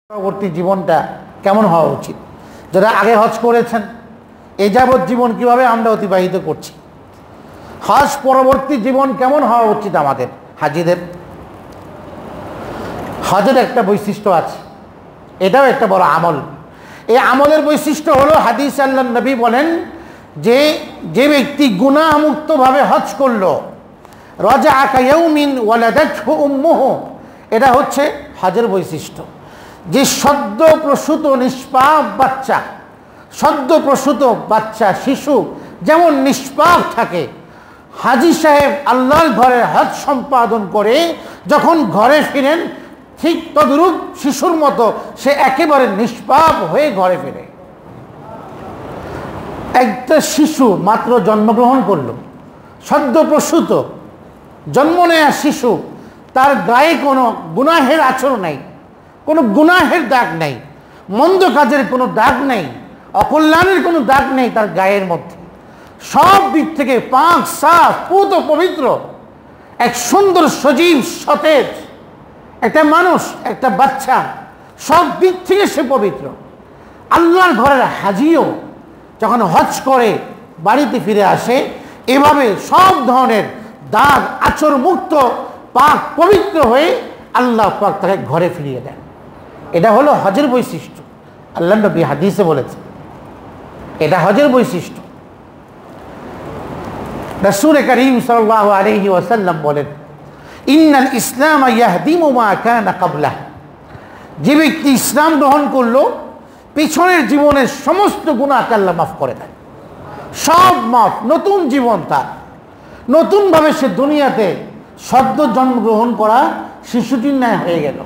পরবর্তী জীবনটা কেমন হওয়া উচিত, যারা আগে হজ করেছেন এ যাবৎ জীবন কিভাবে আমরা অতিবাহিত করছি, হজ পরবর্তী জীবন কেমন হওয়া উচিত আমাদের হাজিদের। হজের একটা বৈশিষ্ট্য আছে, এটাও একটা বড় আমল। এই আমলের বৈশিষ্ট্য হলো হাদিস আল্লাহ নবী বলেন যে যে ব্যক্তি গুনাহমুক্তভাবে হজ করলো, রাজা কায়াউমিন ওয়ালাদাতহু উম্মুহু, এটা হচ্ছে হজের বৈশিষ্ট্য। যে সদ্য প্রসূত নিষ্পাপ বাচ্চা, সদ্য প্রসূত বাচ্চা শিশু যেমন নিষ্পাপ থাকে, হাজি সাহেব আল্লাহর ঘরে হজ সম্পাদন করে যখন ঘরে ফিরেন ঠিক তদ্রূপ শিশুর মতো সে একেবারে নিষ্পাপ হয়ে ঘরে ফিরে। একটা শিশু মাত্র জন্মগ্রহণ করলো, সদ্য প্রসূত জন্ম নেয়া শিশু, তার গায়ে কোনো গুনাহের আচরণ নেই, কোনো গুনাহের দাগ নেই, মন্দ কাজের কোনো দাগ নেই, অকল্যাণের কোনো দাগ নেই তার গায়ের মধ্যে। সব দিক থেকে পাক সাফ পুত পবিত্র, এক সুন্দর সজীব সতেজ একটা মানুষ, একটা বাচ্চা, সব দিক থেকে সে পবিত্র। আল্লাহর ঘরের হাজিও যখন হজ করে বাড়িতে ফিরে আসে এভাবে সব ধরনের দাগ আচর মুক্ত পাক পবিত্র হয়ে আল্লাহ পাক তাকে ঘরে ফিরিয়ে দেন। এটা হলো হজের বৈশিষ্ট্য। আল্লাহ নবী হাদিসে বলেছে এটা হজের বৈশিষ্ট্য। রাসূল করিম সাল্লাল্লাহু আলাইহি ওয়াসাল্লাম বলেন, ইন্নাল ইসলাম ইয়াহদিমু মা কানা ক্বাবলাহ, যে ব্যক্তি ইসলাম গ্রহণ করলো পিছনের জীবনের সমস্ত গুনাহকে আল্লাহ মাফ করে দেন, সব মাফ, নতুন জীবন তার, নতুনভাবে সে দুনিয়াতে সদ্য জন্মগ্রহণ করা শিশুটির ন্যায় হয়ে গেল।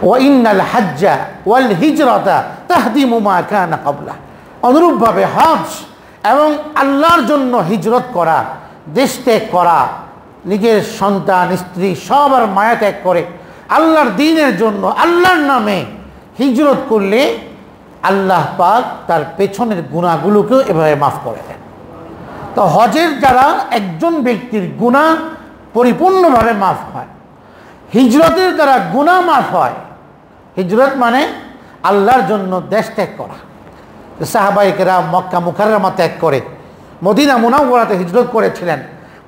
ওয়াইন্নাল হাজ্জা ওয়াল হিজরাতা তাহদিমু মা কানা ক্বাবলাহ, অনুরূপভাবে হজ এবং আল্লাহর জন্য হিজরত করা, দেশ ত্যাগ করা, নিজের সন্তান স্ত্রী সবার মায়া ত্যাগ করে আল্লাহর দ্বীনের জন্য আল্লাহর নামে হিজরত করলে আল্লাহ পাক তার পেছনের গুনাহগুলোকেও এভাবে মাফ করে দেন। তো হজের দ্বারা একজন ব্যক্তির গুনাহ পরিপূর্ণভাবে মাফ হয়, হিজরতের দ্বারা গুনাহ মাফ হয়। হিজরত মানে আল্লাহর জন্য দেশ ত্যাগ করা। সাহাবায়ে কেরাম মক্কা মুকাররমা ত্যাগ করে মদিনা মুনাওয়ারাতে হিজরত করেছিলেন।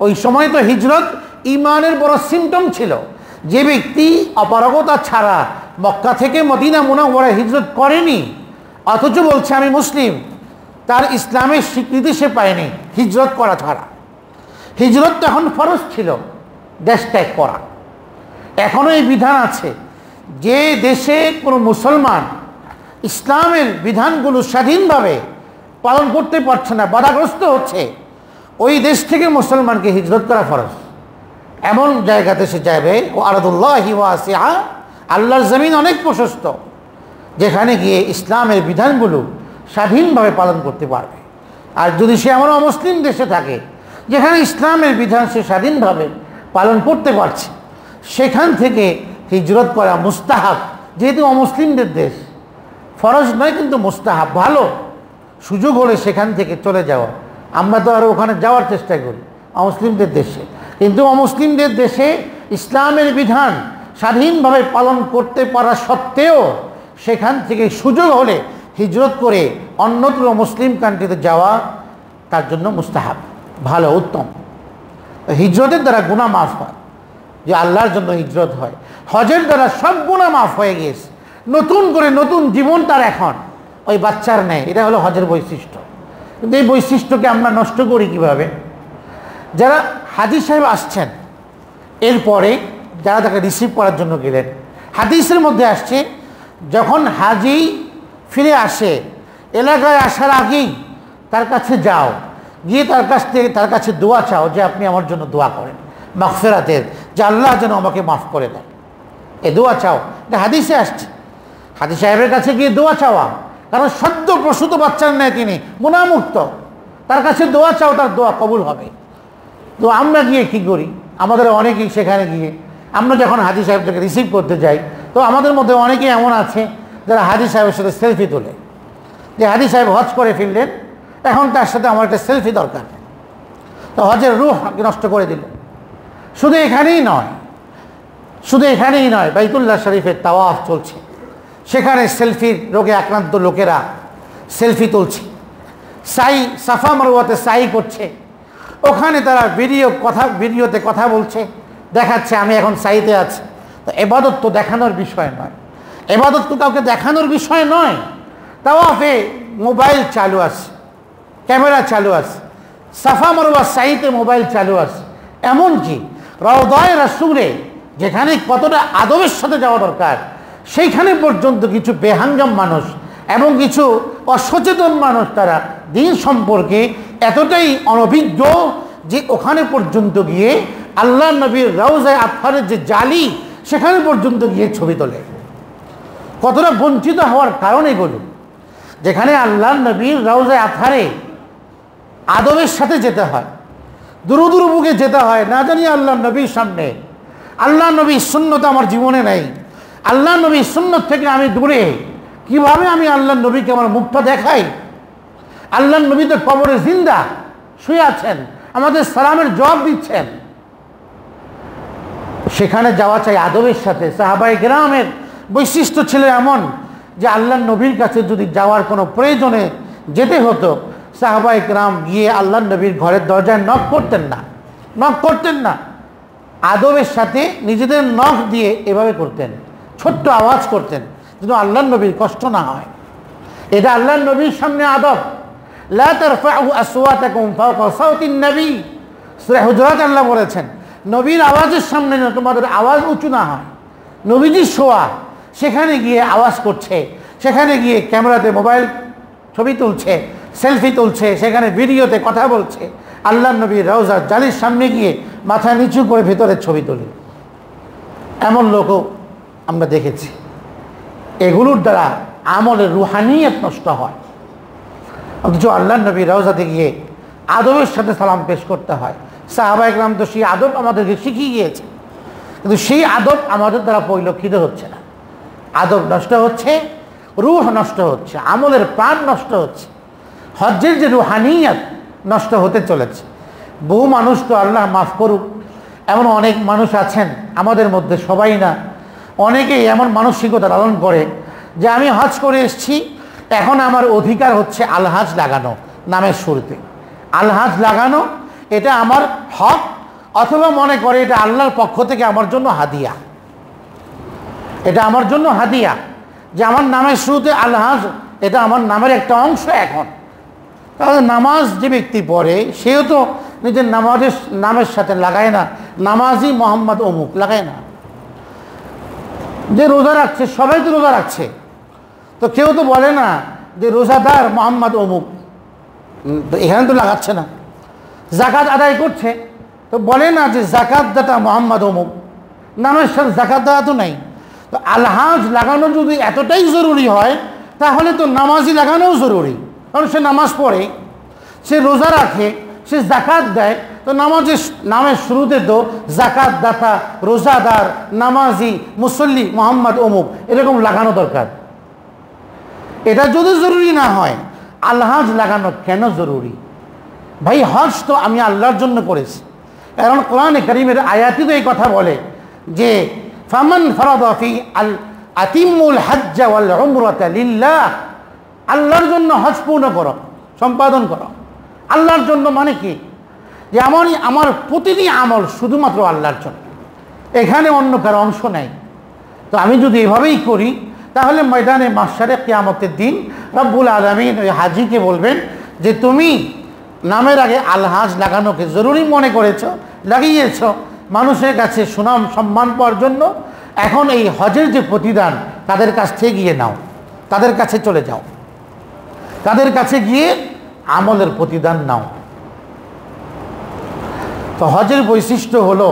ওই সময় তো হিজরত ঈমানের বড় সিম্পটম ছিল। যে ব্যক্তি অপারগতা ছাড়া মক্কা থেকে মদিনা মুনাওয়ারায় হিজরত করেনি অথচ বলছে আমি মুসলিম, তার ইসলামের স্বীকৃতি সে পায়নি হিজরত করা ছাড়া। হিজরত তখন ফরজ ছিল দেশ ত্যাগ করা। এখনও এই বিধান আছে, যে দেশে কোনো মুসলমান ইসলামের বিধানগুলো স্বাধীনভাবে পালন করতে পারছে না, বাধাগ্রস্ত হচ্ছে, ওই দেশ থেকে মুসলমানকে হিজরত করা ফরজ। এমন জায়গাতে সে যাবে, ও আরদুল্লাহি ওয়াসিআ, আল্লাহর জমিন অনেক প্রশস্ত, যেখানে গিয়ে ইসলামের বিধানগুলো স্বাধীনভাবে পালন করতে পারবে। আর যদি সে এমন অমুসলিম দেশে থাকে যেখানে ইসলামের বিধান সে স্বাধীনভাবে পালন করতে পারছে, সেখান থেকে হিজরত করা মুস্তাহাব। যেহেতু অমুসলিমদের দেশ, ফরজ নয় কিন্তু মুস্তাহাব, ভালো। সুযোগ হলে সেখান থেকে চলে যাওয়া। আমরা তো আরও ওখানে যাওয়ার চেষ্টা করি অমুসলিমদের দেশে, কিন্তু অমুসলিমদের দেশে ইসলামের বিধান স্বাধীনভাবে পালন করতে পারা সত্ত্বেও সেখান থেকে সুযোগ হলে হিজরত করে অন্যত্র মুসলিম কান্ট্রিতে যাওয়া তার জন্য মুস্তাহাব, ভালো, উত্তম। হিজরতের দ্বারা গুনাহ মাফ হয়, যে আল্লাহর জন্য হিজরত হয়। হজের দ্বারা সব গুনাহ মাফ হয়ে গিয়েছে, নতুন করে নতুন জীবন তার এখন ওই বাচ্চার নেই। এটা হলো হজের বৈশিষ্ট্য। কিন্তু এই বৈশিষ্ট্যকে আমরা নষ্ট করি কিভাবে? যারা হাজি সাহেব আসছেন, এরপরে যারা তাকে রিসিভ করার জন্য গেলেন, হাদিসের মধ্যে আসছে যখন হাজি ফিরে আসে এলাকায় আসার আগেই তার কাছে যাও, গিয়ে তার কাছে দোয়া চাও যে আপনি আমার জন্য দোয়া করেন মাগফিরাতের, যে আল্লাহ যেন আমাকে মাফ করে দেন। এ দোয়া চাও, এটা হাদিসে আসছে। হাজি সাহেবের কাছে গিয়ে দোয়া চাওয়া, কারণ সদ্য প্রসূত বাচ্চার নেয় তিনি গুনাহমুক্ত, তার কাছে দোয়া চাও, তার দোয়া কবুল হবে। তো আমরা গিয়ে কী করি? আমাদের অনেকেই সেখানে গিয়ে আমরা যখন হাজি সাহেবটাকে রিসিভ করতে যাই, তো আমাদের মধ্যে অনেকেই এমন আছে যারা হাজি সাহেবের সাথে সেলফি তোলে, যে হাজি সাহেব হজ করে ফিরলেন, এখন তার সাথে আমার একটা সেলফি দরকার। তো হজের রূহ নষ্ট করে দিল। শুধু এখানেই নয়, বাইতুল্লাহ শরীফের তাওয়াফ চলছে, সেখানে সেলফির রোগে আক্রান্ত লোকেরা সেলফি তুলছে, সাফা মারওয়াতে সাই করছে, ওখানে তারা ভিডিওতে কথা বলছে, দেখাচ্ছে আমি এখন সাইতে আছি। তো ইবাদত তো দেখানোর বিষয় নয়, ইবাদত তো কাউকে দেখানোর বিষয় নয়। তাওয়াফে মোবাইল চালু আছে, ক্যামেরা চালু আছে, সাফা মারওয়া সাইতে মোবাইল চালু আছে, এমনকি রওদায়ে রাসূলে যেখানে কতটা আদবের সাথে যাওয়া দরকার সেইখানে পর্যন্ত কিছু বেহাঙ্গাম মানুষ এবং কিছু অসচেতন মানুষ তারা দিন সম্পর্কে এতটাই অনভিজ্ঞ যে ওখানে পর্যন্ত গিয়ে আল্লাহ নবীর রওজায়ে আতহারের যে জালি সেখানে পর্যন্ত গিয়ে ছবি তোলে। কতটা বঞ্চিত হওয়ার কারণ এগুলো, যেখানে আল্লাহ নবীর রওজায়ে আতহারে আদবের সাথে যেতে হয়, দূর বুকে যেতে হয়, না জানি আল্লাহ নবীর সামনে আল্লাহ নবীর সুন্নত আমার জীবনে নেই, আল্লাহ নবীর সুন্নত থেকে আমি দূরে, কিভাবে আমি আল্লাহ নবীকে আমার মুখটা দেখাই? আল্লাহ নবী তো কবরে জিন্দা শুয়ে আছেন, আমাদের সালামের জবাব দিচ্ছেন। সেখানে যাওয়া চাই আদবের সাথে। সাহাবায়ে কেরামের বৈশিষ্ট্য ছিল এমন যে আল্লাহ নবীর কাছে যদি যাওয়ার কোনো প্রয়োজনে যেতে হতো, সাহাবায়ে কেরাম গিয়ে আল্লাহ নবীর ঘরের দরজায় নক করতেন না, আদবের সাথে নিজেদের নখ দিয়ে এভাবে করতেন, ছোট্ট আওয়াজ করতেন যেন আল্লাহ নবীর কষ্ট না হয়। এটা আল্লাহ নবীর সামনে আদব। লা তারফাউ আসওয়াতাকুম ফাওকা সাওতিন নবী, সূরা হুজুরাত আল্লাহ বলেছেন নবীর আওয়াজের সামনে যেন তোমাদের আওয়াজ উঁচু না হয়। নবীজি শোয়া, সেখানে গিয়ে আওয়াজ করছে, সেখানে গিয়ে ক্যামেরাতে মোবাইল ছবি তুলছে, সেলফি তুলছে, সেখানে ভিডিওতে কথা বলছে, আল্লাহ নবীর রওজার জালির সামনে গিয়ে মাথা নিচু করে ভেতরের ছবি তুলি, এমন লোকও আমরা দেখেছি। এগুলোর দ্বারা আমলের রুহানিয়ত নষ্ট হয়। অথচ আল্লাহ নবীর রওজাতে গিয়ে আদবের সাথে সালাম পেশ করতে হয়। সাহাবায়ে কেরাম তো সেই আদব আমাদেরকে শিখিয়ে গিয়েছে, কিন্তু সেই আদব আমাদের দ্বারা পরিলক্ষিত হচ্ছে না। আদব নষ্ট হচ্ছে, রুহ নষ্ট হচ্ছে, আমলের প্রাণ নষ্ট হচ্ছে, হজ্জের যে রুহানিয়ত নষ্ট হতে চলেছে। বহু মানুষ তো আল্লাহ মাফ করুক, এমন অনেক মানুষ আছেন আমাদের মধ্যে, সবাই না, অনেকেই এমন মানসিকতা লালন করে যে আমি হজ করে এসেছি, এখন আমার অধিকার হচ্ছে আলহাজ লাগানো, নামের শুরুতে আলহাজ লাগানো, এটা আমার হক, অথবা মনে করে এটা আল্লাহর পক্ষ থেকে আমার জন্য হাদিয়া, এটা আমার জন্য হাদিয়া যে আমার নামের শুরুতে আলহাজ, এটা আমার নামের একটা অংশ। এখন তাহলে নামাজ যে ব্যক্তি পড়ে সেও তো নিজের নামের সাথে লাগায় না, নামাজি মোহাম্মদ অমুক লাগায় না। যে রোজা রাখছে সবাই তো রোজা রাখছে, তো কেউ তো বলে না যে রোজাদার মোহাম্মদ অমুক, এখানে তো লাগাচ্ছে না। জাকাত আদায় করছে তো বলে না যে জাকাত দাতা মোহাম্মদ অমুক, নামের সাথে জাকাত দেওয়া তো নাই। তো আলহাজ লাগানো যদি এতটাই জরুরি হয় তাহলে তো নামাজি লাগানোও জরুরি, কারণ সে নামাজ পড়ে, সে রোজা রাখে, সে জাকাত দেয়, তো নামের শুরুতে তো জাকাত দাতা, রোজাদার, নামাজি, মুসল্লি, মোহাম্মদ অমুক এরকম লাগানো দরকার। এটা যদি জরুরি না হয় আলহাজ লাগানো কেন জরুরি? ভাই হজ তো আমি আল্লাহর জন্য করেছি, কারণ কোরআনে কারীমের আয়াতে তো এই কথা বলে যে ফামান ফারাদা ফি আল আতিমুল হজ্জ ওয়াল উমরাতা লিল্লাহ, আল্লাহর জন্য হজ পূর্ণ করো, সম্পাদন করো। আল্লাহর জন্য মানে কি? যে আমার প্রতিটি আমল শুধুমাত্র আল্লাহর জন্য, এখানে অন্য কারো অংশ নেই। তো আমি যদি এভাবেই করি তাহলে ময়দানে মাহশারে কিয়ামতের দিন রব্বুল আলামিন ওই হাজিকে বলবেন যে তুমি নামের আগে আলহাজ লাগানোকে জরুরি মনে করেছো, লাগিয়েছ মানুষের কাছে সুনাম সম্মান পাওয়ার জন্য, এখন এই হজের যে প্রতিদান তাদের কাছ থেকে গিয়ে নাও, তাদের কাছে চলে যাও, তাদের কাছে গিয়ে আমলের প্রতিদান নাও। তো হজের বৈশিষ্ট্য হলো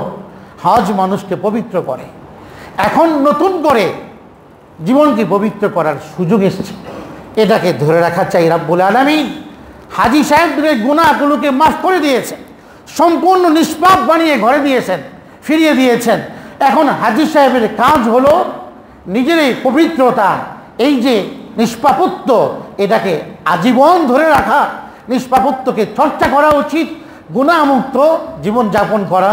হজ মানুষকে পবিত্র করে। এখন নতুন করে জীবনকে পবিত্র করার সুযোগ এসেছে, এটাকে ধরে রাখা চাই। রব্বুল আলামিন হাজী সাহেবদের গুনাহগুলোকে মাফ করে দিয়েছেন, সম্পূর্ণ নিষ্পাপ বানিয়ে ঘরে দিয়েছেন, ফিরিয়ে দিয়েছেন। এখন হাজী সাহেবের কাজ হলো নিজের এই পবিত্রতা, এই যে নিষ্পাপত্ব, এটাকে আজীবন ধরে রাখা, নিষ্পাপত্বকে চর্চা করা উচিত, গুনাহমুক্ত জীবনযাপন করা,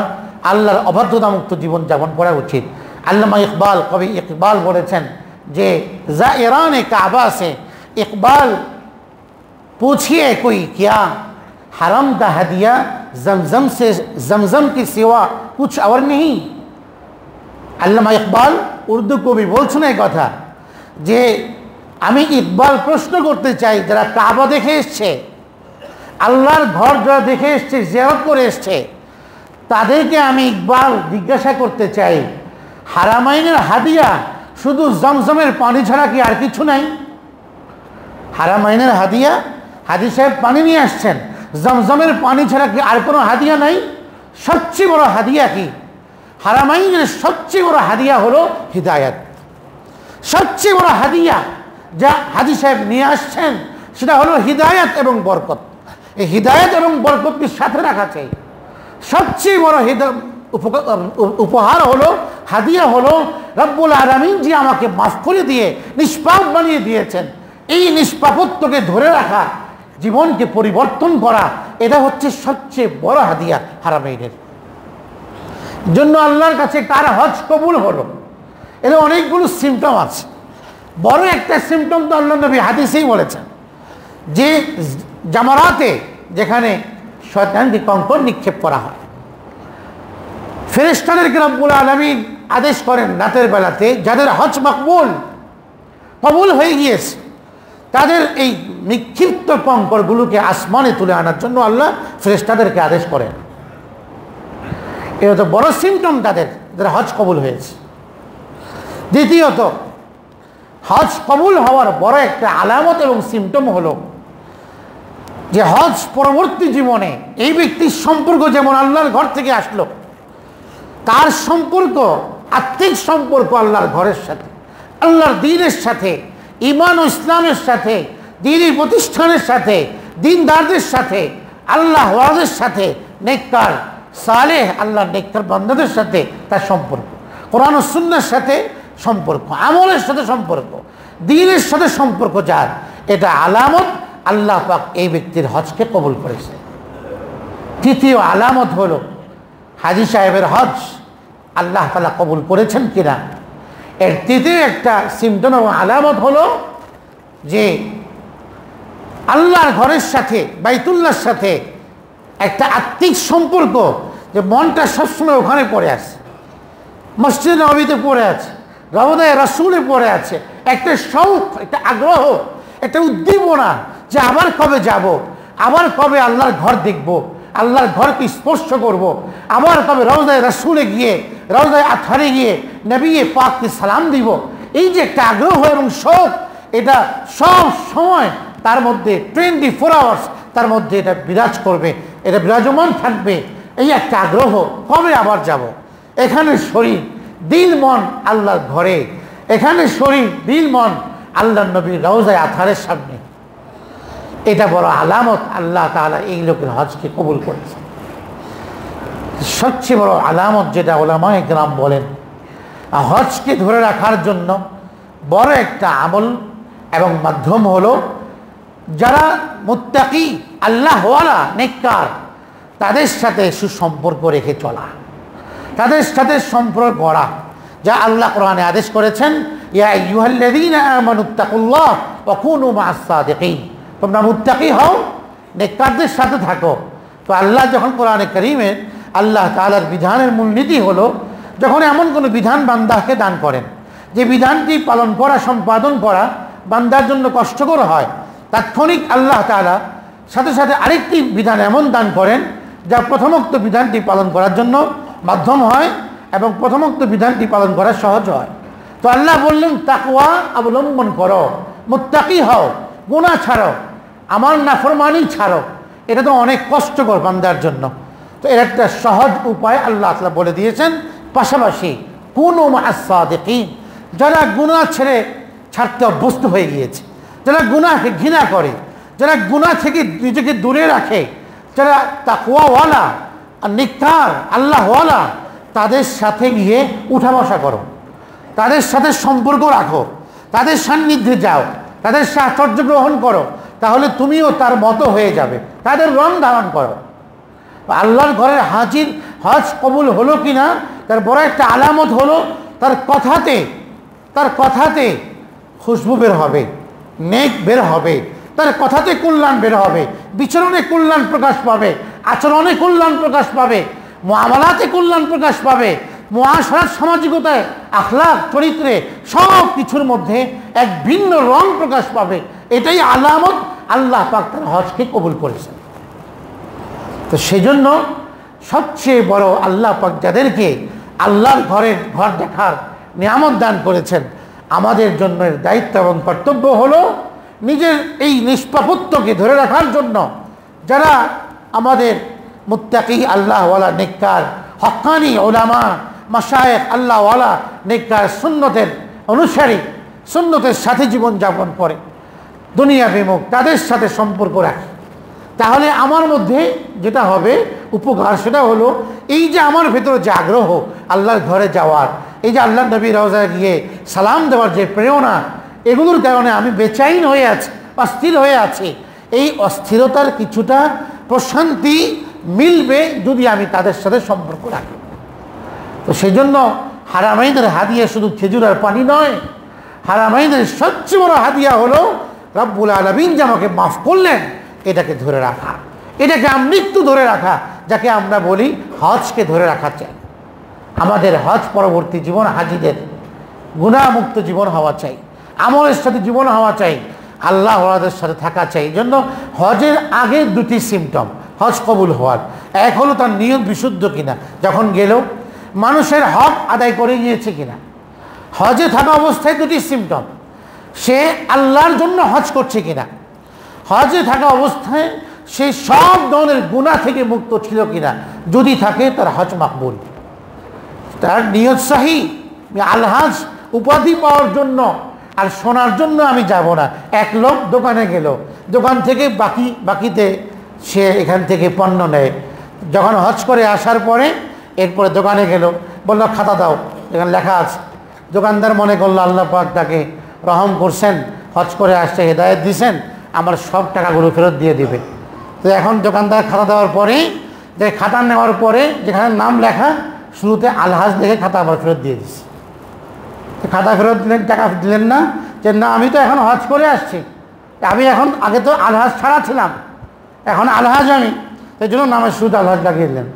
আল্লাহর অবাধ্যতামুক্ত জীবনযাপন করা উচিত। আল্লামা ইকবাল, কবি ইকবাল বলেছেন जे ज़ाइरान काबा से इकबाल पूछिए कोई क्या हरम का हदिया जमजम से जमजम के सिवा कुछ और नहीं। আল্লামা ইকবাল উর্দু কবি বলছেন এই কথা যে আমি ইকবাল প্রশ্ন করতে চাই যারা কাবা দেখে এসছে, আল্লাহর ঘর যারা দেখে এসছে, জিয়ারত করে এসছে, তাদেরকে আমি ইকবাল জিজ্ঞাসা করতে চাই হারামাইনের হাদিয়া শুধু জমজমের পানি ছাড়া কি আর কিছু নাই? হারামাইনের হাদিয়া, হাজি সাহেব পানি নিয়ে আসছেন, জমজমের পানি ছাড়া কি আর কোনো হাদিয়া নাই? সবচেয়ে বড় হাদিয়া কি? হারামাইনের সবচেয়ে বড় হাদিয়া হলো হিদায়াত। সবচেয়ে বড় হাদিয়া যা হাজি সাহেব নিয়ে আসছেন সেটা হলো হিদায়াত এবং বরকত। এই হিদায়াত এবং বরকতকে সাথে রাখা চাই। সবচেয়ে বড় উপহার হলো, হাদিয়া হলো রব্বুল আলামিন যে আমাকে মাফ করে দিয়ে নিষ্পাপ বানিয়ে দিয়েছেন। এই নিষ্পাপত্বকে ধরে রাখা, জীবনকে পরিবর্তন করা, এটা হচ্ছে সবচেয়ে বড় হাদিয়া হারামাইনের জন্য। আল্লাহর কাছে কার হজ কবুল হলো, এর অনেকগুলো সিমটম আছে। বড় একটা সিমটম তো আল্লাহ নবী হাদিসেই বলেছেন যে জামারাতে, যেখানে শয়তানকে কঙ্কর নিক্ষেপ করা হয়, ফেরেশতাদেরকে রব্বুল আলামিন আদেশ করেন রাতের বেলাতে যাদের হজ কবুল হয়ে গিয়েছে তাদের এই নিক্ষিপ্ত কঙ্করগুলোকে আসমানে তুলে আনার জন্য আল্লাহ ফেরেশতাদেরকে আদেশ করেন। এটা তো বড় সিমটম তাদের যারা হজ কবুল হয়েছে। দ্বিতীয়ত, হজ কবুল হওয়ার বড় একটা আলামত এবং সিমটম হলো যে হজ পরবর্তী জীবনে এই ব্যক্তির সম্পর্ক যেমন আল্লাহর ঘর থেকে আসলো, তার সম্পর্ক, আত্মিক সম্পর্ক আল্লাহর ঘরের সাথে, আল্লাহর দ্বীনের সাথে, ঈমান ও ইসলামের সাথে, দ্বীনী প্রতিষ্ঠানের সাথে, দ্বীনদারদের সাথে, আল্লাহ ওয়াজের সাথে, নেককার সালেহ আল্লাহর নেককার বান্দাদের সাথে তার সম্পর্ক, কোরআন ও সুন্নাহর সাথে সম্পর্ক, আমলের সাথে সম্পর্ক, দ্বীনের সাথে সম্পর্ক যার, এটা আলামত আল্লাহ পাক এই ব্যক্তির হজকে কবুল করেছে। তৃতীয় আলামত হলো হাজী সাহেবের হজ আল্লাহ তাআলা কবুল করেছেন কিনা। এর তৃতীয় একটা সিমটম এবং আলামত হলো যে আল্লাহর ঘরের সাথে, বাইতুল্লাহর সাথে একটা আত্মিক সম্পর্ক, যে মনটা সবসময় ওখানে পড়ে আছে, মসজিদ নববীতে পড়ে আছে, রওজায়ে রাসূলে পড়ে আছে, একটা শৌক, একটা আগ্রহ, একটা উদ্দীপনা যে আবার কবে যাব, আবার কবে আল্লাহর ঘর দেখব, আল্লাহর ঘরকে স্পর্শ করব, আবার কবে রওজায়ে রাসূলে গিয়ে, রওজায়ে আতহারে গিয়ে নবী পাককে সালাম দিব। এই যে একটা আগ্রহ এবং শৌক, এটা সব সময় তার মধ্যে 24 আওয়ার্স তার মধ্যে এটা বিরাজ করবে, এটা বিরাজমান থাকবে। এই একটা আগ্রহ, কবে আবার যাব। এখানে শরীর দিল মন আল্লাহর ঘরে, এখানে শরীর দিল মন আল্লাহর নবীর রওজায়ে আতহারের সামনে। এটা বড় আলামত আল্লাহ তাআলা এই লোকের হজকে কবুল করেছে। সবচেয়ে বড় আলামত যেটা উলামায়ে কেরাম বলেন, হজকে ধরে রাখার জন্য বড় একটা আমল এবং মাধ্যম হলো যারা মুত্তাকি, আল্লাহওয়ালা, নেককার, তাদের সাথে সুসম্পর্ক রেখে চলা, তাদের সাথে সম্পর্ক করা, যা আল্লাহ কোরআনে আদেশ করেছেন, ইয়া আইয়ুহাল্লাযীনা আমানুত্তাকুল্লাহ ওয়া কুনু মা'আস সাদিকিন, তোমরা মুত্তাকি হও, নেককারদের সাথে থাকো। তো আল্লাহ যখন কোরআনে কারীমের আল্লাহ তাআলার বিধানের মূলনীতি হলো, যখন এমন কোনো বিধান বান্দাকে দান করেন যে বিধানটি পালন করা, সম্পাদন করা বান্দার জন্য কষ্টকর হয়, তাৎক্ষণিক আল্লাহ তাআলা সাথে সাথে আরেকটি বিধান এমন দান করেন যা প্রথমোক্ত বিধানটি পালন করার জন্য মাধ্যম হয় এবং প্রথমোক্ত বিধানটি পালন করা সহজ হয়। তো আল্লাহ বললেন তাকওয়া অবলম্বন করো, মুত্তাকি হও, গুনাহ ছাড়ো, আমার নাফরমানি ছাড়ো। এটা তো অনেক কষ্টকর বান্দার জন্য। তো এর একটা সহজ উপায় আল্লাহ তাআলা বলে দিয়েছেন। পাশাপাশি কুনু মা'আস সাদিকিন, যারা গুনাহ ছাড়তে অভ্যস্ত হয়ে গিয়েছে, যারা গুনাহকে ঘৃণা করে, যারা গুনাহ থেকে নিজেকে দূরে রাখে, যারা তাকওয়াওয়ালা আর নেককার আল্লাহওয়ালা, তাদের সাথে গিয়ে উঠা বসা করো, তাদের সাথে সম্পর্ক রাখো, তাদের সান্নিধ্যে যাও, তাদের সাহচর্য গ্রহণ করো, তাহলে তুমিও তার মতো হয়ে যাবে, তাদের রং ধারণ করো। আল্লাহর ঘরের হাজির হজ কবুল হলো কিনা তার বড় একটা আলামত হলো তার কথাতে খুশবু বের হবে, নেক বের হবে, তার কথাতে কল্যাণ বের হবে, বিচরণে কল্যাণ প্রকাশ পাবে, আচরণে কল্যাণ প্রকাশ পাবে, মুআমালাতে কল্যাণ প্রকাশ পাবে, মুআশারাত সামাজিকতায়, আখলাক, চরিত্রে সব কিছুর মধ্যে এক ভিন্ন রং প্রকাশ পাবে। এটাই আলামত আল্লাহ পাক তার হজকে কবুল করেছেন। তো সেজন্য সবচেয়ে বড় আল্লাহ পাক যাদেরকে আল্লাহর ঘর দেখার নিয়ামত দান করেছেন, আমাদের জন্য দায়িত্ব এবং কর্তব্য হলো নিজের এই নিষ্পাপত্বকে ধরে রাখার জন্য যারা আমাদের মুত্তাকি আল্লাহওয়ালা নেককার হক্কানি ওলামা মাশায়েখ আল্লাহওয়ালা নেককার সুন্নতের অনুসারী, সুন্নতের সাথে জীবনযাপন করে, দুনিয়া বিমুখ, তাদের সাথে সম্পর্ক রাখে, তাহলে আমার মধ্যে যেটা হবে উপকার সেটা হলো এই যে আমার ভেতরে যে আগ্রহ আল্লাহর ঘরে যাওয়ার, এই যে আল্লাহ নবী রওজায় গিয়ে সালাম দেওয়ার যে প্রেরণা, এগুলোর কারণে আমি বেচাইন হয়ে আছি, অস্থির হয়ে আছি। এই অস্থিরতার কিছুটা প্রশান্তি মিলবে যদি আমি তাদের সাথে সম্পর্ক রাখি। তো সেই জন্য হারামাইনের হাদিয়া শুধু খেজুর আর পানি নয়, হারামাইনের সবচেয়ে বড় হাদিয়া হলো রব্বুল আলামিন যে আমাকে মাফ করলেন, এটাকে ধরে রাখা, এটাকে আমৃত্যু ধরে রাখা, যাকে আমরা বলি হজকে ধরে রাখা চাই। আমাদের হজ পরবর্তী জীবন হাজিদের গুনাহমুক্ত জীবন হওয়া চাই, আমলের সাথে জীবন হওয়া চাই, আল্লাহ ওয়ালাদের সাথে থাকা চাই। এই জন্য হজের আগে দুটি সিমটম হজ কবুল হওয়ার, এক হলো তার নিয়ত বিশুদ্ধ কিনা, যখন গেল মানুষের হক আদায় করে নিয়েছে কিনা। হজে থাকা অবস্থায় দুটি সিমটম, সে আল্লাহর জন্য হজ করছে কিনা, হজে থাকা অবস্থায় সে সব ধরনের গুনাহ থেকে মুক্ত ছিল কিনা, যদি থাকে তার হজ মাকবুল। তার নিয়ত সহি, আলহাজ উপাধি পাওয়ার জন্য আর শোনার জন্য আমি যাব না। এক লোক দোকানে গেল, দোকান থেকে বাকিতে সে এখান থেকে পণ্য নেয়, যখন হজ করে আসার পরে এরপরে দোকানে গেল, বলল খাতা দাও, এখানে লেখা আছে। দোকানদার মনে করলো আল্লাহ পাক তাকে রহম করছেন, হজ করে আসছে, হেদায়েত দিয়েছেন, আমার সব টাকাগুলো ফেরত দিয়ে দিবে। তো এখন দোকানদার খাতা দেওয়ার পরে, যে খাতা নেওয়ার পরে যেখানে নাম লেখা, শুরুতে আলহাজ দেখে খাতা আবার ফেরত দিয়ে দিচ্ছে। খাতা ফেরত দিলেন, টাকা দিলেন না, যে না আমি তো এখন হজ করে আসছি, আমি এখন আগে তো আলহাজ ছাড়া ছিলাম, এখন আলহাজ আমি, সেই জন্য নামের শুরুতে আলহাজ লাগিয়ে দিলেন।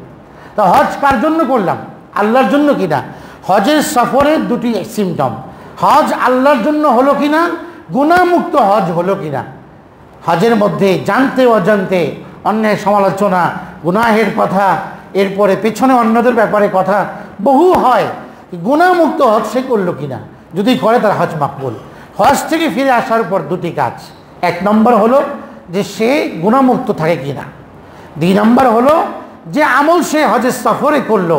তো হজ কার জন্য করলাম? আল্লাহর জন্য কিনা? হজের সফরের দুটি সিমটম, হজ আল্লাহর জন্য হলো কিনা, গুনাহমুক্ত হজ হলো কিনা। হজের মধ্যে জানতে অজান্তে অন্যায় সমালোচনা, গুনাহের কথা, এরপরে পেছনে অন্যদের ব্যাপারে কথা বহু হয়। গুনাহমুক্ত হজ সে করলো কিনা, যদি করে তার হজ মাকবুল। হজ থেকে ফিরে আসার পর দুটি কাজ, এক নম্বর হলো যে সে গুনাহমুক্ত থাকে কিনা, দুই নম্বর হলো যে আমল সে হজের সফরে করলো,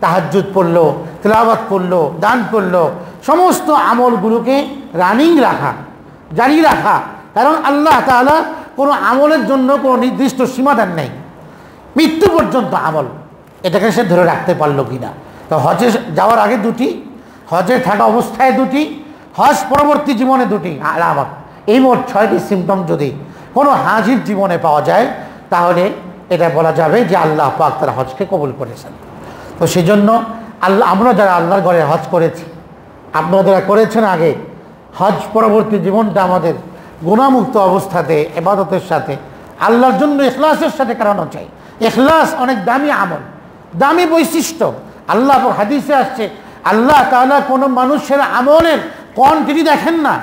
তাহাজ্জুদ পড়লো, তিলাওয়াত করলো, দান করলো, সমস্ত আমলগুলোকে রানিং রাখা, জারি রাখা। কারণ আল্লাহ তাআলা কোনো আমলের জন্য কোনো নির্দিষ্ট সীমাদান নেই, মৃত্যু পর্যন্ত আমল, এটাকে সে ধরে রাখতে পারলো কিনা। তো হজে যাওয়ার আগে দুটি, হজে থাকা অবস্থায় দুটি, হজ পরবর্তী জীবনে দুটি আলামত, এই মোট 6টি সিমটম যদি কোনো হাজির জীবনে পাওয়া যায়, তাহলে এটা বলা যাবে যে আল্লাহ পাক তার হজকে কবুল করেছেন। তো সেই জন্য আমরা যারা আল্লাহর ঘরে হজ করেছি, আপনারা যারা করেছেন আগে, হজ পরবর্তী জীবনটা আমাদের গুনাহমুক্ত অবস্থাতে ইবাদতের সাথে আল্লাহর জন্য ইখলাসের সাথে কাটানো চাই। ইখলাস অনেক দামি আমল, দামি বৈশিষ্ট্য। আল্লাহ হাদিসে আসছে, আল্লাহ তাআলা কোনো মানুষের আমলের কোয়ান্টিটি দেখেন না,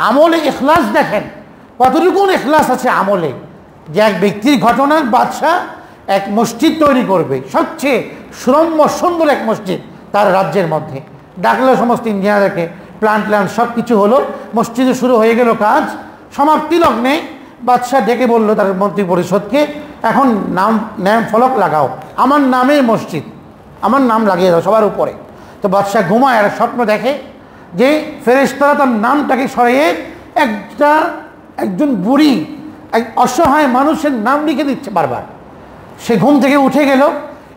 আমলে ইখলাস দেখেন। কতটুকু ইখলাস আছে আমলে, যে এক ব্যক্তির ঘটনার বাদশাহ এক মসজিদ তৈরি করবে, সবচেয়ে সুরম্য সুন্দর এক মসজিদ তার রাজ্যের মধ্যে, ডাকলো সমস্ত ইঞ্জিনিয়ারকে, প্ল্যান সব কিছু হলো, মসজিদে শুরু হয়ে গেল কাজ, সমাপ্তি লগ্নে বাদশাহ ডেকে বললো তার মন্ত্রী পরিষদকে, এখন নাম ফলক লাগাও, আমার নামে মসজিদ, আমার নাম লাগিয়ে দাও সবার উপরে। তো বাদশাহ ঘুমায় আর স্বপ্ন দেখে যে ফেরেশতারা তার নামটাকে সরিয়ে একজন বুড়ি, এক অসহায় মানুষের নাম লিখে দিচ্ছে বারবার। সে ঘুম থেকে উঠে গেল,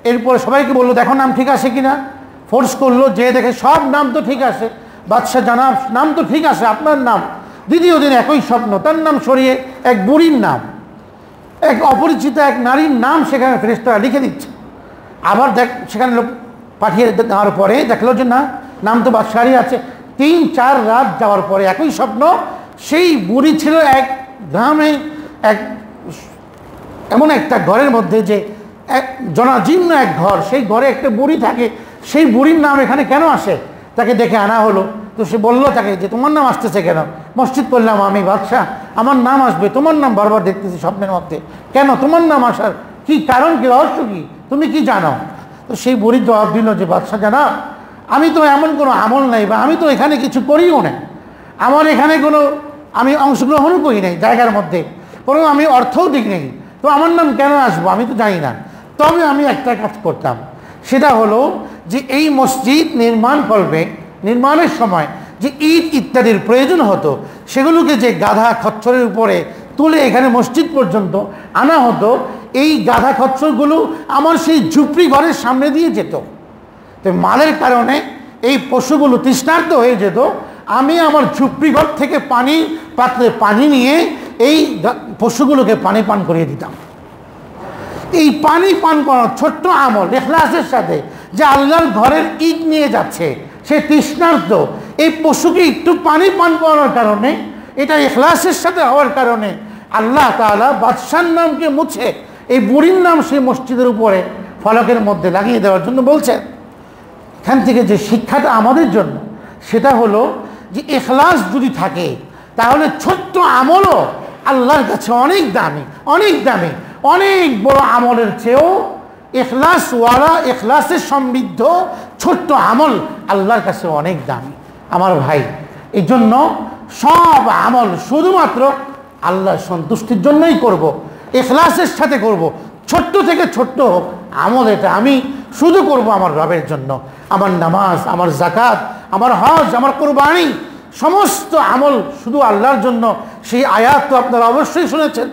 এরপরে সবাইকে বললো দেখো নাম ঠিক আছে কিনা, ফোর্স করলো, যে দেখে সব নাম তো ঠিক আছে। বাদশাহ জানাব নাম তো ঠিক আছে, আপনার নাম। দ্বিতীয় দিন একই স্বপ্ন, তার নাম সরিয়ে এক বুড়ির নাম, এক অপরিচিত এক নারীর নাম সেখানে ফেরেশতারা লিখে দিচ্ছে। আবার সেখানে লোক পাঠিয়ে দেওয়ার পরে দেখলো যে না, নাম তো বাদশাহরই আছে। 3-4 রাত যাওয়ার পরে একই স্বপ্ন। সেই বুড়ি ছিল এক গ্রামে, এক এমন একটা ঘরের মধ্যে যে এক জনাজীর্ণ এক ঘর, সেই ঘরে একটা বুড়ি থাকে। সেই বুড়ির নাম এখানে কেন আসে, তাকে ডেকে আনা হলো। তো সে বলল তাকে যে তোমার নাম আসতেছে কেন? মসজিদ করলাম আমি বাদশাহ, আমার নাম আসবে, তোমার নাম বারবার দেখতেছি স্বপ্নের মধ্যে, কেন তোমার নাম আসার কি কারণ, কি রহস্য, কি তুমি কি জানো? তো সেই বুড়ি জবাব দিল যে বাদশাহ জানা, আমি তো এমন কোনো আমল নাই, বা আমি তো এখানে কিছু করিও না, আমার এখানে কোনো আমি অংশগ্রহণও করি নাই জায়গার মধ্যে, বরং আমি অর্থও দিই নেই, তো আমার নাম কেন আসবো আমি তো জানি না। তবে আমি একটা কাজ করতাম, সেটা হলো যে এই মসজিদ নির্মাণের সময় যে ইট ইত্যাদির প্রয়োজন হতো, সেগুলোকে যে গাধা খচ্চরের উপরে তুলে এখানে মসজিদ পর্যন্ত আনা হতো, এই গাধা খচ্চরগুলো আমার সেই ঝুপড়ি ঘরের সামনে দিয়ে যেত। তো মালের কারণে এই পশুগুলো তৃষ্ণার্ত হয়ে যেত, আমি আমার ঝুপড়ি ঘর থেকে পাত্রে পানি নিয়ে এই পশুগুলোকে পানি পান করিয়ে দিতাম। এই পানি পান করার ছোট্ট আমল ইখলাসের সাথে, যে আল্লাহর ঘরের ইট নিয়ে যাচ্ছে, সে তৃষ্ণার্ত, এই পশুকে একটু পানি পান করানোর কারণে, এটা ইখলাসের সাথে হওয়ার কারণে আল্লাহ তাআলা বাদশার নামকে মুছে এই বুড়ির নাম সেই মসজিদের উপরে ফলকের মধ্যে লাগিয়ে দেওয়ার জন্য বলছেন। এখান থেকে যে শিক্ষাটা আমাদের জন্য, সেটা হলো যে ইখলাস যদি থাকে তাহলে ছোট্ট আমলও আল্লাহর কাছে অনেক দামি, অনেক দামি, অনেক বড় আমলের চেয়েও ইখলাসওয়ালা, ইখলাসের সমৃদ্ধ ছোট্ট আমল আল্লাহর কাছে অনেক দামি আমার ভাই। এই জন্য সব আমল শুধুমাত্র আল্লাহর সন্তুষ্টির জন্যই করব, ইখলাসের সাথে করব। ছোট্ট থেকে ছোট্ট হোক আমল, এটা আমি শুধু করব আমার রবের জন্য। আমার নামাজ, আমার যাকাত, আমার হজ, আমার কুরবানি, সমস্ত আমল শুধু আল্লাহর জন্য। সেই আয়াত তো আপনারা অবশ্যই শুনেছেন,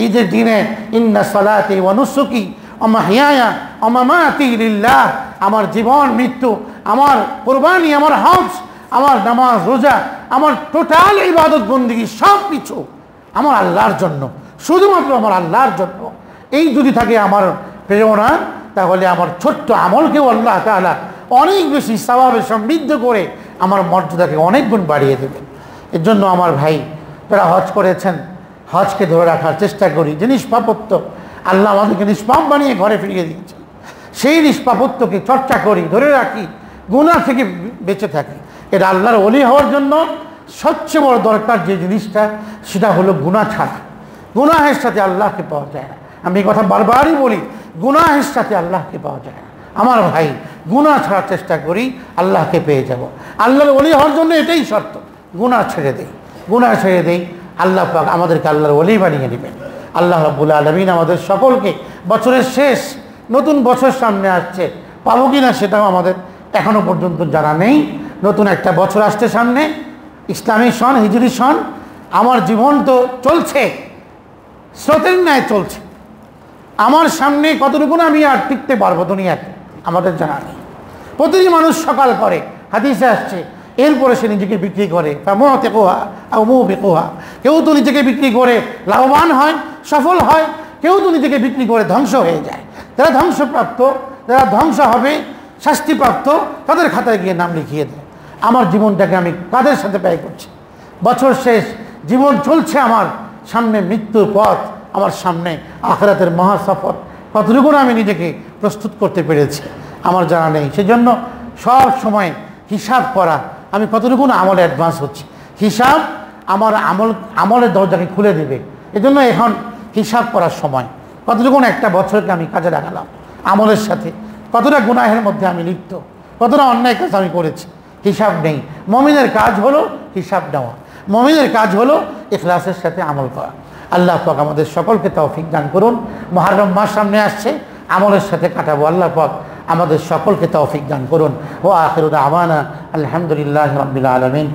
ঈদের দিনে ইন্না সালাতি ওয়া নুসুকি ওয়া মাহইয়ায়া ওয়া মামাতি লিল্লাহ, আমার জীবন মৃত্যু, আমার কুরবানি, আমার হজ, আমার নামাজ রোজা, আমার টোটাল ইবাদত বন্দেগী সব কিছু আমার আল্লাহর জন্য, শুধুমাত্র আমার আল্লাহর জন্য। এই যদি থাকে আমার প্রেরণা, তাহলে আমার ছোট্ট আমলকেও আল্লাহ তাআলা অনেক বেশি সওয়াবে সমৃদ্ধ করে আমার মর্যাদাকে অনেক গুণ বাড়িয়ে দেবে। এর জন্য আমার ভাই যারা হজ করেছেন, হজকে ধরে রাখার চেষ্টা করি। যে নিষ্পাপত্য আল্লাহ আমাদেরকে নিষ্পাপ বানিয়ে ঘরে ফিরিয়ে দিয়েছেন, সেই নিষ্পাপত্যকে চর্চা করি, ধরে রাখি, গুনাহ থেকে বেঁচে থাকি। এটা আল্লাহর ওলি হওয়ার জন্য সবচেয়ে বড় দরকার যে জিনিসটা, সেটা হলো গুনাহ ছাড়া। গুনাহের সাথে আল্লাহকে পাওয়া যায় না। আমি এই কথা বারবারই বলি, গুনাহের সাথে আল্লাহকে পাওয়া যায় না। আমার ভাই, গুনাহ ছাড়ার চেষ্টা করি, আল্লাহকে পেয়ে যাব। আল্লাহর ওলি হওয়ার জন্য এটাই শর্ত, গুনাহ ছেড়ে দেই, গুনাহ ছেড়ে দেই, আল্লাহ পাক আমাদেরকে আল্লাহর ওলি বানিয়ে নেবেন। আল্লাহ রাব্বুল আলামিন আমাদের সকলকে বছরের শেষ, নতুন বছর সামনে আসছে, পাবো কিনা সেটাও আমাদের এখনো পর্যন্ত জানা নেই। নতুন একটা বছর আসছে সামনে, ইসলামী সন, হিজরি সন। আমার জীবন তো চলছে, স্রোতের ন্যায় চলছে। আমার সামনে কতটুকু আমি আর টিকতে পারবো দুনিয়াতে আমাদের জানা নেই। প্রতিটি মানুষ সকাল করে, হাদিসে আসছে, এরপরে সে নিজেকে বিক্রি করে, কেউ তো নিজেকে বিক্রি করে লাভবান হয়, সফল হয়, কেউ তো নিজেকে বিক্রি করে ধ্বংস হয়ে যায়। যারা ধ্বংসপ্রাপ্ত, যারা ধ্বংস হবে, শাস্তিপ্রাপ্ত, তাদের খাতায় গিয়ে নাম লিখিয়ে দেয়। আমার জীবনটাকে আমি কাদের সাথে ব্যয় করছি? বছর শেষ, জীবন চলছে, আমার সামনে মৃত্যুর পথ, আমার সামনে আখিরাতের মহাসফর। কতটুকু আমি নিজেকে প্রস্তুত করতে পেরেছি আমার জানা নেই। সেজন্য সব সময় হিসাব করা, আমি কতটুকু আমলে অ্যাডভান্স হচ্ছি। হিসাব আমার আমলের দরজাকে খুলে দেবে। এজন্য এখন হিসাব করার সময়, কতটুকু একটা বছরকে আমি কাজে লাগালাম আমলের সাথে, কতটা গুনাহের মধ্যে আমি লিপ্ত, কতটা অন্যায় কাজ আমি করেছি, হিসাব নেই। মুমিনের কাজ হলো হিসাব নেওয়া, মুমিনের কাজ হলো ইখলাসের সাথে আমল করা। আল্লাহ পাক আমাদের সকলকে তৌফিক দান করুন। মুহররম মাস সামনে আসছে, আমলের সাথে কাটাবো। আল্লাহ পাক আমাদের সকলকে তৌফিক দান করুন। ওয়া আখিরু দাওয়ানা আলহামদুলিল্লাহি রাব্বিল আলামিন।